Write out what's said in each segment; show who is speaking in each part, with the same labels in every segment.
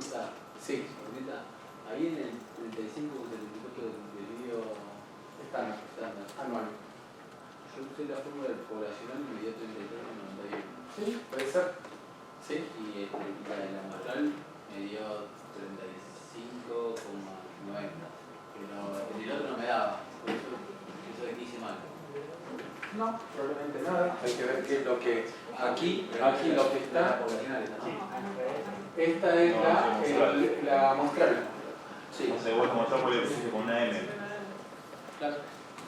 Speaker 1: pregunta.
Speaker 2: Sí.
Speaker 1: Ahí en el 35 del impuesto de vídeo estándar.
Speaker 2: Anual.
Speaker 1: Yo usé la fórmula del poblacional y me dio 33,91.
Speaker 2: Sí, puede ser. Sí.
Speaker 1: Y la de la muestral me dio 35,90. Pero el otro no me daba. Por eso de que hice mal.
Speaker 2: No, probablemente nada. Hay que ver qué es lo que. Aquí lo que está. Esta es la muestral. Sí.
Speaker 3: O sea, vos la muestral le pusiste con una M.
Speaker 2: Claro.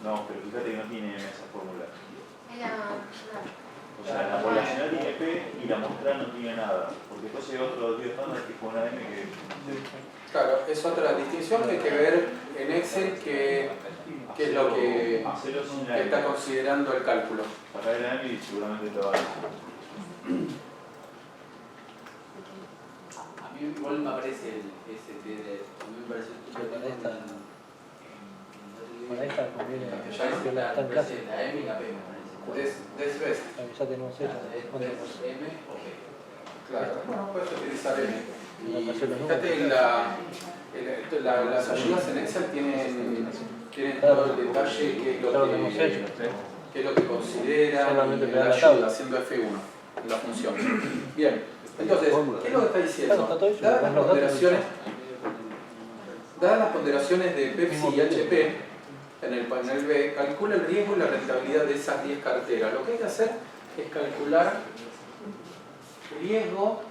Speaker 3: No, pero fíjate que no tiene M esa fórmula. O sea,
Speaker 2: Ah.
Speaker 3: la poblacional tiene P y la muestral no tiene nada. Porque después hay otro tío estándar que es con una M que.
Speaker 2: Claro, es otra distinción que hay que ver en Excel qué es lo que está considerando el cálculo.
Speaker 3: Acá el M y seguramente te va a dar.
Speaker 1: A mí igual me aparece el ST de. A mí me parece
Speaker 4: Para esta conviene
Speaker 2: que
Speaker 4: la está en clase.
Speaker 1: La M y la P me parece.
Speaker 2: Desbest.
Speaker 4: Ya tenemos hecho.
Speaker 1: M o P.
Speaker 2: Claro, bueno, puedes utilizar M.
Speaker 4: Y
Speaker 2: Fíjate, las ayudas en Excel tienen todo el detalle que es lo que considera la ayuda haciendo F1 en la función. Bien, entonces, ¿qué es lo que está diciendo? Dadas las ponderaciones de Pepsi y HP en el panel B, calcula el riesgo y la rentabilidad de esas 10 carteras. Lo que hay que hacer es calcular riesgo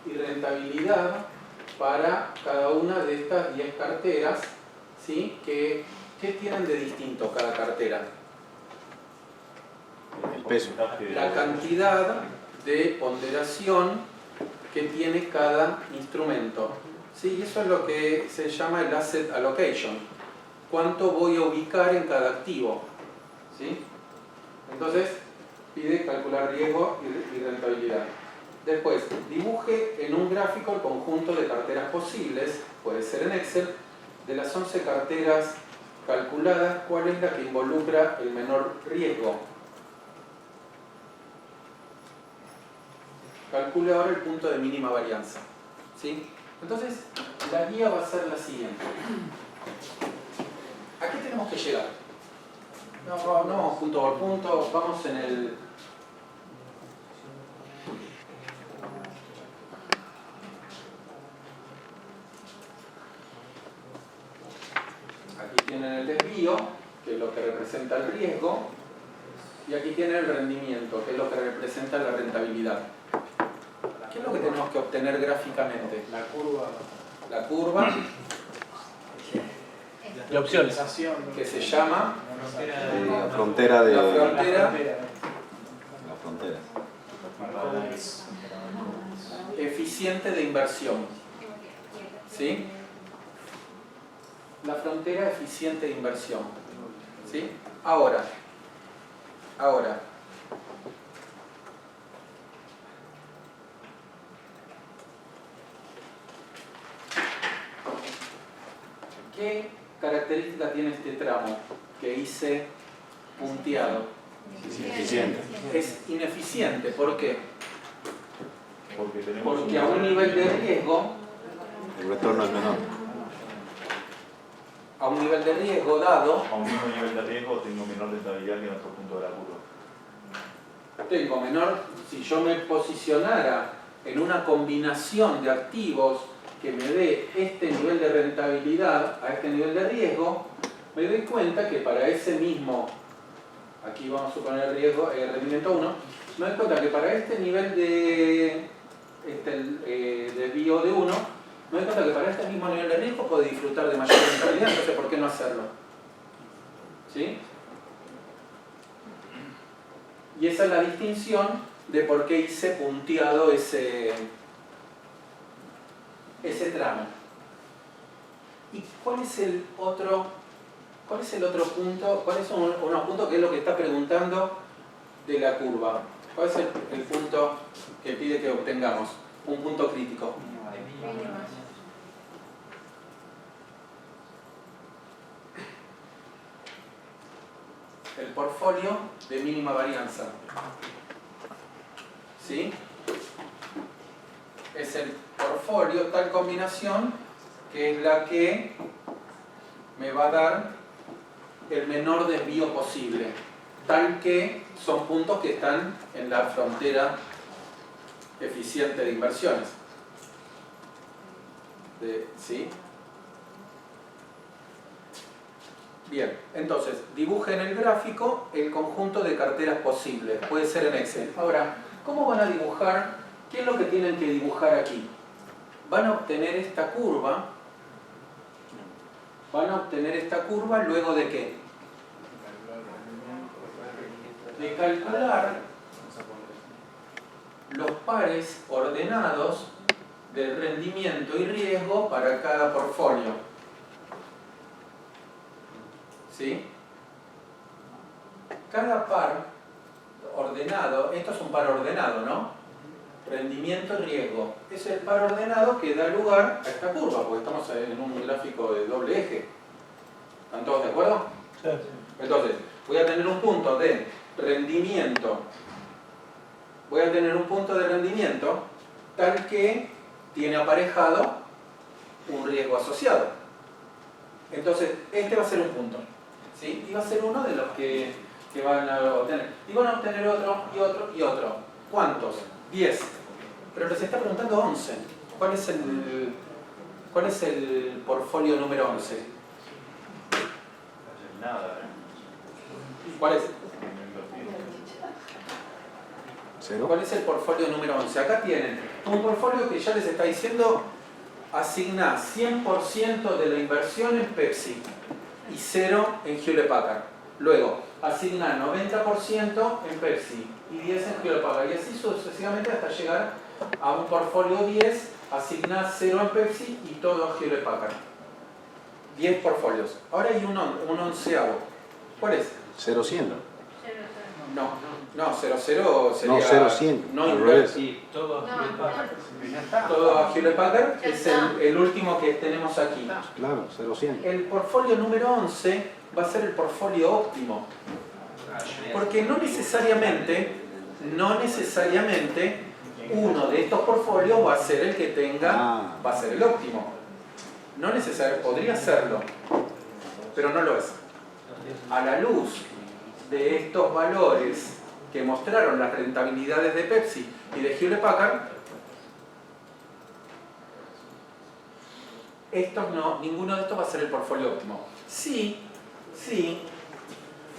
Speaker 2: y rentabilidad para cada una de estas 10 carteras, ¿sí? ¿Qué tienen de distinto cada cartera?
Speaker 3: El peso.
Speaker 2: La cantidad de ponderación que tiene cada instrumento. ¿Sí? Y eso es lo que se llama el asset allocation. ¿Cuánto voy a ubicar en cada activo? ¿Sí? Entonces, pide calcular riesgo y rentabilidad. Después, dibuje en un gráfico el conjunto de carteras posibles, puede ser en Excel, de las 11 carteras calculadas, ¿cuál es la que involucra el menor riesgo? Calcule ahora el punto de mínima varianza. ¿Sí? Entonces, la guía va a ser la siguiente. ¿A qué tenemos que llegar? No, punto por punto, vamos en el... Aquí tienen el desvío, que es lo que representa el riesgo, y aquí tienen el rendimiento, que es lo que representa la rentabilidad. ¿Qué es lo que tenemos que obtener gráficamente?
Speaker 5: La curva.
Speaker 2: La curva,
Speaker 4: de opciones.
Speaker 2: que se llama
Speaker 6: La frontera de...
Speaker 2: la frontera eficiente de inversión. ¿Sí? La frontera eficiente de inversión. ¿Sí? Ahora. ¿Qué característica tiene este tramo que hice punteado?
Speaker 6: Ineficiente.
Speaker 2: Es ineficiente. ¿Por qué?
Speaker 3: Porque
Speaker 2: Porque a un nivel de riesgo,
Speaker 6: El retorno es menor.
Speaker 2: a un nivel de riesgo dado,
Speaker 3: a un mismo nivel de riesgo tengo menor rentabilidad que en otro punto de la curva.
Speaker 2: tengo menor, si yo me posicionara en una combinación de activos que me dé este nivel de rentabilidad a este nivel de riesgo, me doy cuenta que para ese mismo, aquí vamos a suponer el riesgo, el rendimiento 1, me doy cuenta que para este nivel de desvío de 1, me doy cuenta que para este mismo nivel de riesgo puedo disfrutar de mayor rentabilidad, entonces ¿por qué no hacerlo? ¿Sí? Y esa es la distinción de por qué hice punteado ese tramo. ¿Y cuál es el otro punto? ¿Cuáles son unos puntos que es lo que está preguntando de la curva? ¿Cuál es el punto que pide que obtengamos? Un punto crítico. El portfolio de mínima varianza. ¿Sí? es el portfolio, tal combinación, que es la que me va a dar el menor desvío posible, tal que son puntos que están en la frontera eficiente de inversiones. ¿Sí? Bien, entonces, dibujen en el gráfico el conjunto de carteras posibles. Puede ser en Excel. Ahora, ¿cómo van a dibujar? ¿Qué es lo que tienen que dibujar aquí? Van a obtener esta curva. Van a obtener esta curva luego de ¿qué? De calcular los pares ordenados del rendimiento y riesgo para cada portfolio. ¿Sí? Cada par ordenado, esto es un par ordenado, ¿no? Rendimiento y riesgo. Es el par ordenado que da lugar a esta curva, porque estamos en un gráfico de doble eje. ¿Están todos de acuerdo?
Speaker 4: Sí.
Speaker 2: Entonces, voy a tener un punto de rendimiento. Voy a tener un punto de rendimiento tal que tiene aparejado un riesgo asociado. Entonces, este va a ser un punto. ¿Sí? Y va a ser uno de los que van a obtener. Y van a obtener otro, y otro, y otro. ¿Cuántos? 10. Pero les está preguntando 11. ¿Cuál es el portfolio número 11?
Speaker 3: Nada.
Speaker 2: ¿Cuál es?
Speaker 6: ¿Cero?
Speaker 2: ¿Cuál es el portfolio número 11? Acá tienen un portfolio que ya les está diciendo asignar 100% de la inversión en Pepsi y 0 en Hewlett Packard. Luego, asignar 90% en Pepsi y 10 en Hewlett Packard. Y así sucesivamente hasta llegar a un portfolio 10, asignar 0 en Pepsi y todo a Hewlett Packard. 10 portfolios. Ahora hay un onceavo. ¿Cuál es?
Speaker 6: 0-100.
Speaker 2: No, 0-0 sería...
Speaker 6: No, 0-100.
Speaker 2: No
Speaker 6: al
Speaker 2: invertir.
Speaker 6: revés.
Speaker 4: Sí, todo.
Speaker 2: Todo a Hewlett Packard es el último que tenemos aquí.
Speaker 6: Claro, 0-100.
Speaker 2: El portfolio número 11 va a ser el portfolio óptimo. Porque no necesariamente uno de estos portfolios va a ser el que tenga, va a ser el óptimo. No necesariamente, podría serlo, pero no lo es. A la luz de estos valores que mostraron las rentabilidades de Pepsi y de Hewlett Packard, ninguno de estos va a ser el portfolio óptimo. Sí,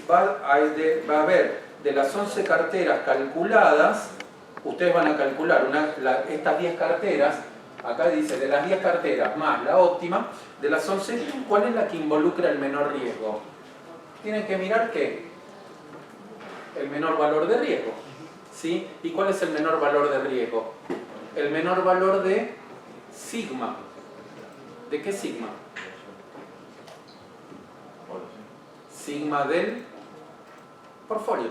Speaker 2: va a haber de las 11 carteras calculadas, ustedes van a calcular estas 10 carteras, acá dice de las 10 carteras más la óptima, de las 11, ¿cuál es la que involucra el menor riesgo? Tienen que mirar ¿qué? El menor valor de riesgo. ¿Sí? ¿Y cuál es el menor valor de riesgo? El menor valor de sigma. ¿De qué sigma? Sigma del portfolio.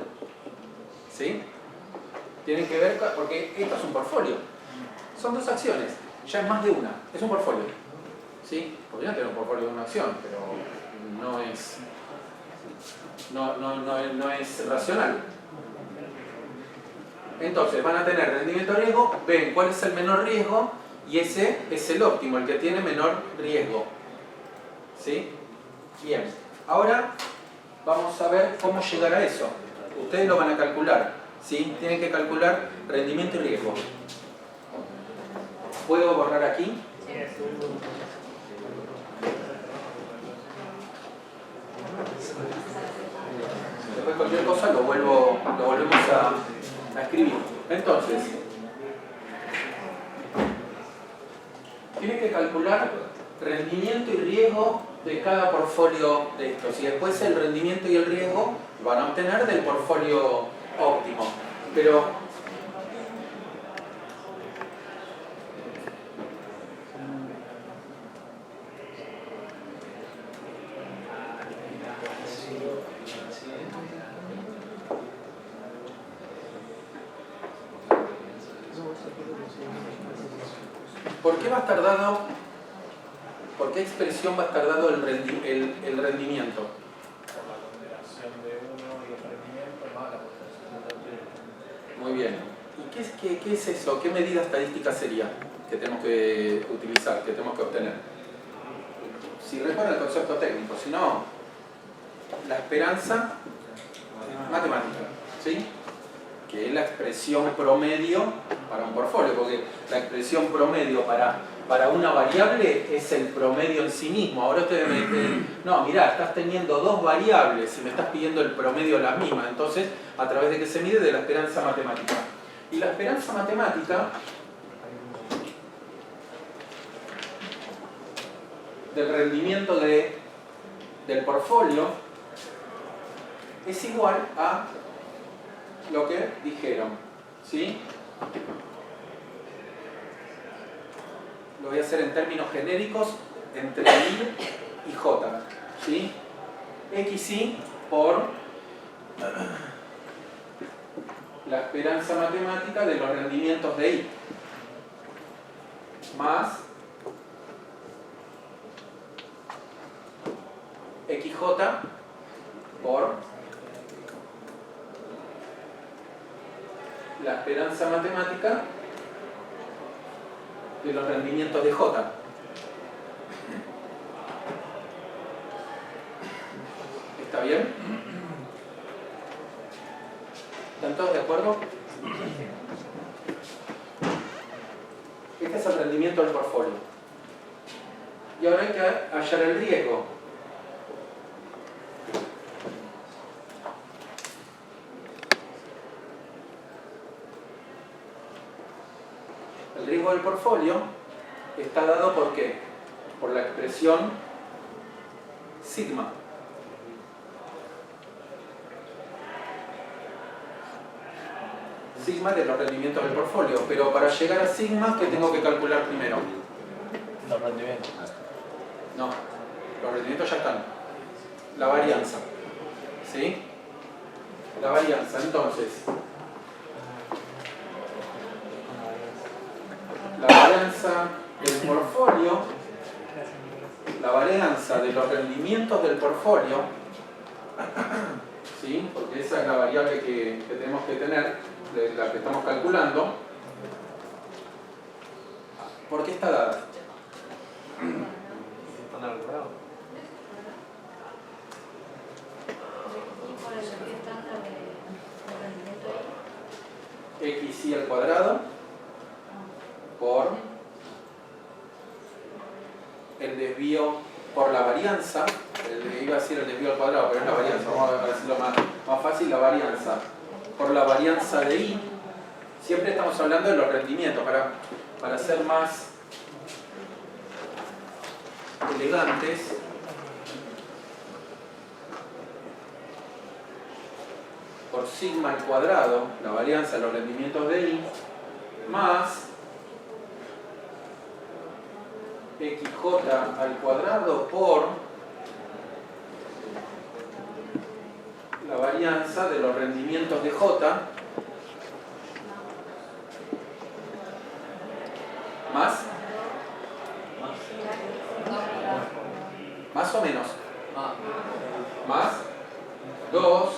Speaker 2: ¿Sí? Tienen que ver, porque esto es un portfolio. Son dos acciones, ya es más de una, es un portfolio. ¿Sí? Podrían tener un portfolio de una acción, pero no es racional. Entonces van a tener rendimiento riesgo, ven cuál es el menor riesgo y ese es el óptimo, el que tiene menor riesgo. ¿Sí? Bien, ahora vamos a ver cómo llegar a eso. Ustedes lo van a calcular, ¿sí? Tienen que calcular rendimiento y riesgo. ¿Puedo borrar aquí? Después cualquier cosa lo volvemos a escribir. Entonces, tienen que calcular rendimiento y riesgo de cada portfolio de estos. Y después el rendimiento y el riesgo van a obtener del portfolio óptimo. Pero ¿por qué va a estar dado, por qué expresión va a estar dado el rendimiento? Muy bien. ¿Y ¿Qué es eso? ¿Qué medida estadística sería que tenemos que utilizar, que tenemos que obtener? Si recuerdan el concepto técnico, si no, la esperanza matemática, ¿sí? Que es la expresión promedio para un portfolio, porque la expresión promedio para una variable es el promedio en sí mismo. Ahora ustedes me dicen, no, mirá, estás teniendo dos variables y me estás pidiendo el promedio de las mismas. Entonces, ¿a través de qué se mide? De la esperanza matemática. Y la esperanza matemática del rendimiento del portfolio es igual a lo que dijeron, ¿sí? Lo voy a hacer en términos genéricos entre I y J, ¿sí? XI por la esperanza matemática de los rendimientos de I más XJ por la esperanza matemática de los rendimientos de J. ¿Está bien? ¿Están todos de acuerdo? Este es el rendimiento del portfolio. Y ahora hay que hallar el riesgo. El riesgo del portfolio está dado ¿por qué? Por la expresión sigma. Sigma de los rendimientos del portfolio, pero para llegar a sigma, ¿qué tengo que calcular primero?
Speaker 4: Los rendimientos.
Speaker 2: No, los rendimientos ya están. La varianza. ¿Sí? La varianza, entonces. La varianza del portfolio, la varianza de los rendimientos del portfolio, ¿sí? Porque esa es la variable que tenemos que tener, de la que estamos calculando. ¿Por qué está dada? XI al cuadrado por el desvío por la varianza, iba a decir el desvío al cuadrado, pero es la varianza, vamos a decirlo más fácil, la varianza por la varianza de I. Siempre estamos hablando de los rendimientos, para ser más elegantes. Por sigma al cuadrado, la varianza de los rendimientos de I, más XJ al cuadrado por la varianza de los rendimientos de J, más o menos, más 2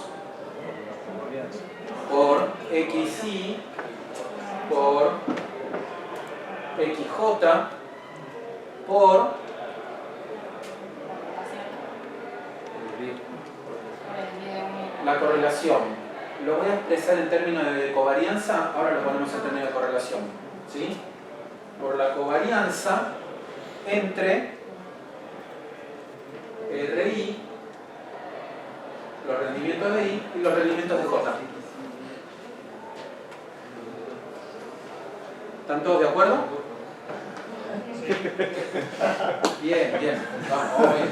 Speaker 2: por XI por XJ por la correlación. Lo voy a expresar en términos de covarianza, ahora lo ponemos en términos de correlación, ¿sí? Por la covarianza entre RI, los rendimientos de I y los rendimientos de J. ¿Están todos de acuerdo? Bien, bien. Vamos bien.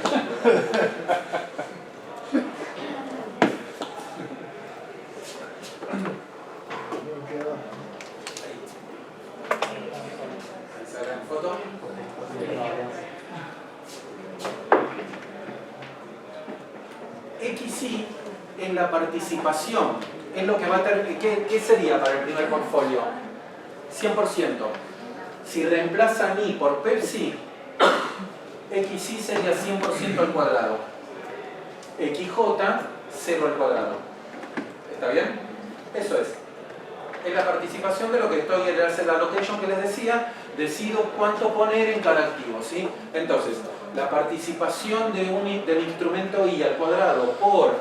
Speaker 2: Ahí se agarran foto. XI en la participación es lo que va a tener. ¿Qué sería para el primer portfolio? 100%. Si reemplazan I por Pepsi, XI sería 100% al cuadrado. XJ, 0 al cuadrado. ¿Está bien? Eso es. es la participación de lo que estoy en el asset allocation que les decía, decido cuánto poner en cada activo, ¿sí? Entonces, la participación del instrumento I al cuadrado por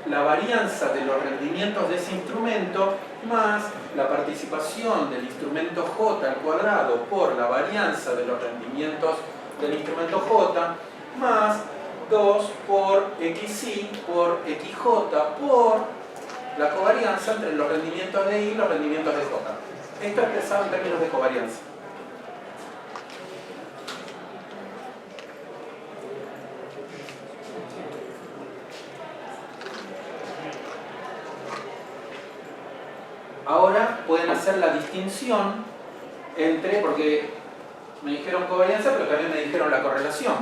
Speaker 2: la varianza de los rendimientos de ese instrumento más la participación del instrumento J al cuadrado por la varianza de los rendimientos del instrumento J más 2 por XI por XJ por la covarianza entre los rendimientos de I y los rendimientos de J. Esto expresado en términos de covarianza. Ahora pueden hacer la distinción entre, porque me dijeron covarianza, pero también me dijeron la correlación,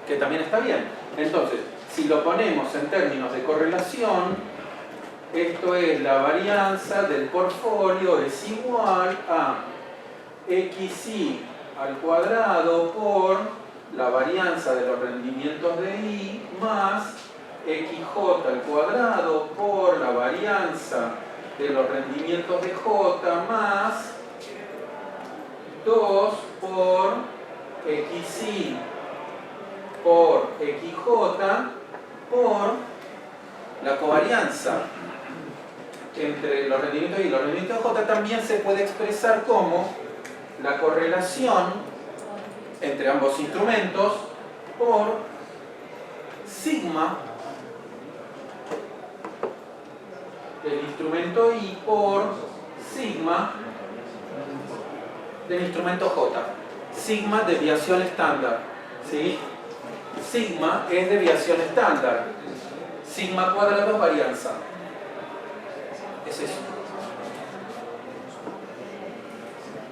Speaker 2: que también está bien. Entonces, si lo ponemos en términos de correlación, esto es la varianza del portfolio es igual a XI al cuadrado por la varianza de los rendimientos de I más XJ al cuadrado por la varianza de los rendimientos de J más 2 por XI por XJ por la covarianza entre los rendimientos y los rendimientos de J también se puede expresar como la correlación entre ambos instrumentos por sigma del instrumento I por sigma del instrumento J. Sigma, desviación estándar, ¿sí? Sigma es desviación estándar. Sigma cuadrado es varianza. Es eso.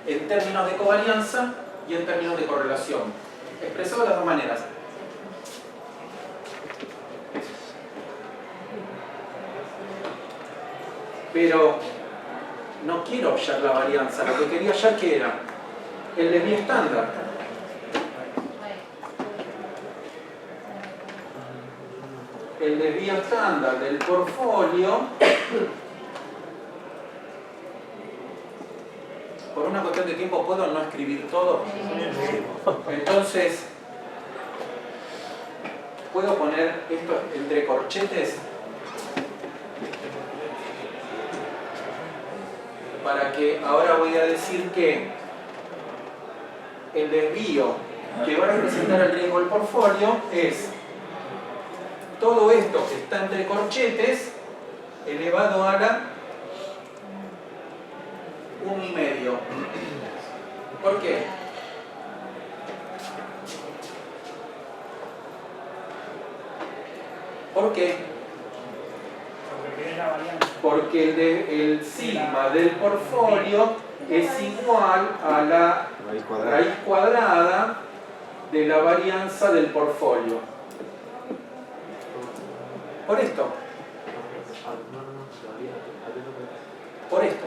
Speaker 2: En términos de covarianza y en términos de correlación. Expresado de las dos maneras. Pero no quiero hallar la varianza. Lo que quería hallar, ¿qué era? El desvío estándar. El desvío estándar del portfolio, por una cuestión de tiempo puedo no escribir todo. Entonces, puedo poner esto entre corchetes para que ahora voy a decir que el desvío que va a representar el riesgo del portfolio es todo esto que está entre corchetes elevado a la 1,5. ¿Por qué? ¿Por qué? Porque el sigma del portfolio es igual a la raíz cuadrada de la varianza del portfolio. Por esto. Por esto.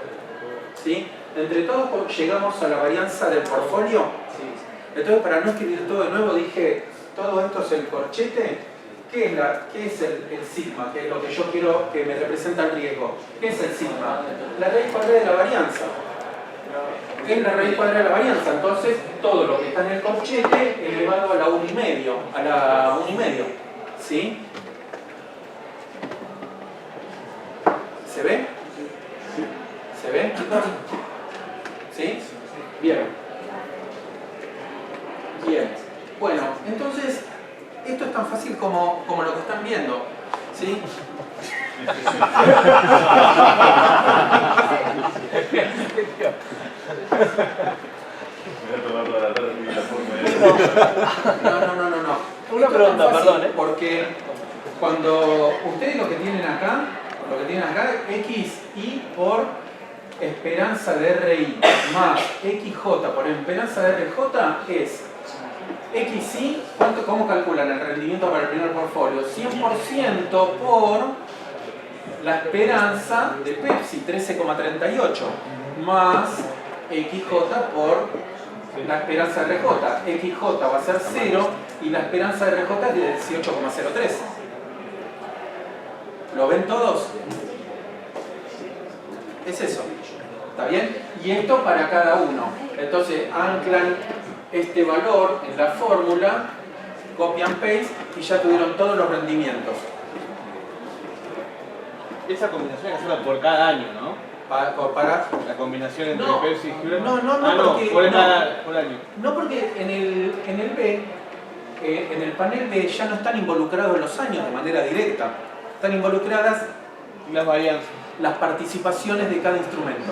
Speaker 2: ¿Sí? Entre todos llegamos a la varianza del portfolio. Entonces, para no escribir todo de nuevo, dije, todo esto es el corchete. ¿Qué es el sigma? Que es lo que yo quiero que me representa el riesgo. ¿Qué es el sigma? La raíz cuadrada de la varianza. ¿Qué es la raíz cuadrada de la varianza? Entonces, todo lo que está en el corchete elevado a la 1,5. A la 1,5. ¿Sí? ¿Se ve? ¿Se ve, chicos? ¿Sí? Bien. Bien. Bueno, entonces, esto es tan fácil como lo que están viendo. ¿Sí? No.
Speaker 4: Una pregunta, perdón,
Speaker 2: Porque cuando ustedes lo que tienen acá, XI por esperanza de RI más XJ por esperanza de RJ es XI, ¿cómo calculan el rendimiento para el primer portfolio? 100% por la esperanza de Pepsi, 13,38, más XJ por la esperanza de RJ. XJ va a ser 0 y la esperanza de RJ es de 18,03. ¿Lo ven todos? Es eso. ¿Está bien? Y esto para cada uno. Entonces anclan este valor en la fórmula, copian paste y ya tuvieron todos los rendimientos.
Speaker 5: Esa combinación hay que hacerla por cada año, ¿no?
Speaker 2: Para
Speaker 5: La combinación entre
Speaker 2: No.
Speaker 5: Pepsi y Hewlett.
Speaker 2: No, porque,
Speaker 5: por
Speaker 2: no.
Speaker 5: por año.
Speaker 2: No, porque en el B, en el panel B ya no están involucrados los años de manera directa. Están involucradas
Speaker 5: Las varianzas.
Speaker 2: las participaciones de cada instrumento.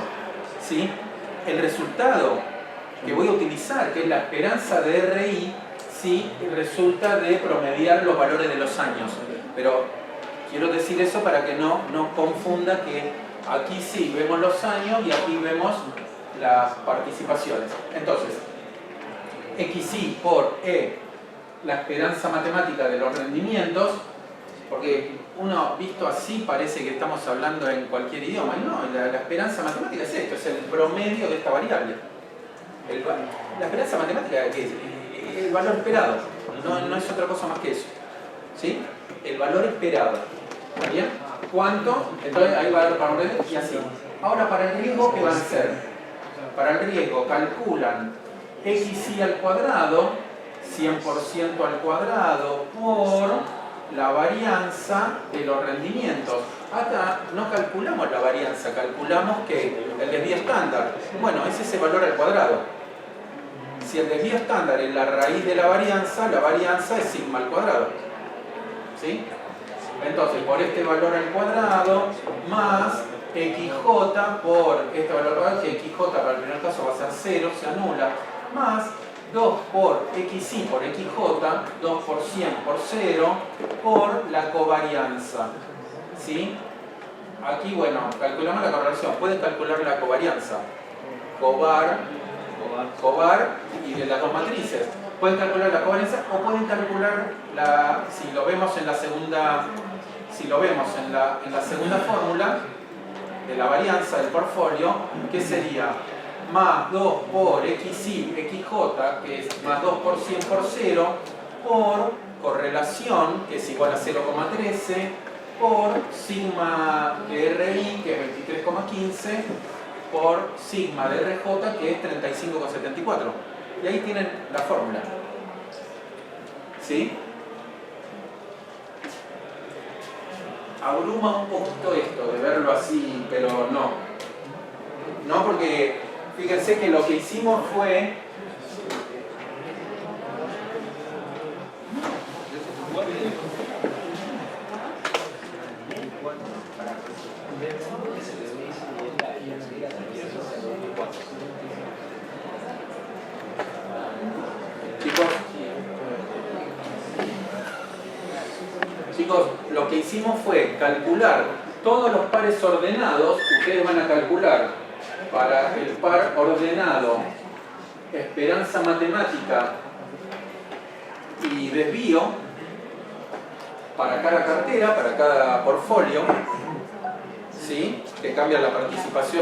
Speaker 2: ¿Sí? El resultado que voy a utilizar, que es la esperanza de RI, sí, resulta de promediar los valores de los años. Pero quiero decir eso para que no confunda que aquí sí vemos los años y aquí vemos las participaciones. Entonces, XI por E, la esperanza matemática de los rendimientos, porque uno visto así parece que estamos hablando en cualquier idioma, y no, la esperanza matemática es esto, es el promedio de esta variable. La esperanza matemática es el valor esperado, no es otra cosa más que eso. ¿Sí? El valor esperado. ¿Está bien? ¿Cuánto? Entonces ahí va a dar para un riesgo y así. Ahora para el riesgo, ¿qué van a hacer? Para el riesgo calculan XI al cuadrado, 100% al cuadrado, por la varianza de los rendimientos. Acá no calculamos la varianza, calculamos que el desvío estándar. Bueno, es ese valor al cuadrado. Si el desvío estándar es la raíz de la varianza es sigma al cuadrado. ¿Sí? Entonces, por este valor al cuadrado más XJ por este valor al cuadrado, que XJ para el primer caso va a ser 0, se anula, más 2 por XI por XJ, 2 por 100 por 0, por la covarianza. ¿Sí? Aquí, bueno, calculamos la correlación. Puedes calcular la covarianza. Covar y de las dos matrices. Pueden calcular la covarianza o pueden calcular si lo vemos en la segunda fórmula de la varianza del portfolio, que sería más 2 por XI, XJ, que es más 2 por 100 por 0, por correlación, que es igual a 0,13, por sigma de RI, que es 23,15, por sigma de RJ, que es 35,74. Y ahí tienen la fórmula. ¿Sí? Abruma un poquito esto de verlo así, pero no. No, porque fíjense que lo que hicimos fue Chicos, lo que hicimos fue calcular todos los pares ordenados. Ustedes van a calcular para el par ordenado esperanza matemática y desvío para cada cartera, para cada portfolio, ¿sí? Que cambia la participación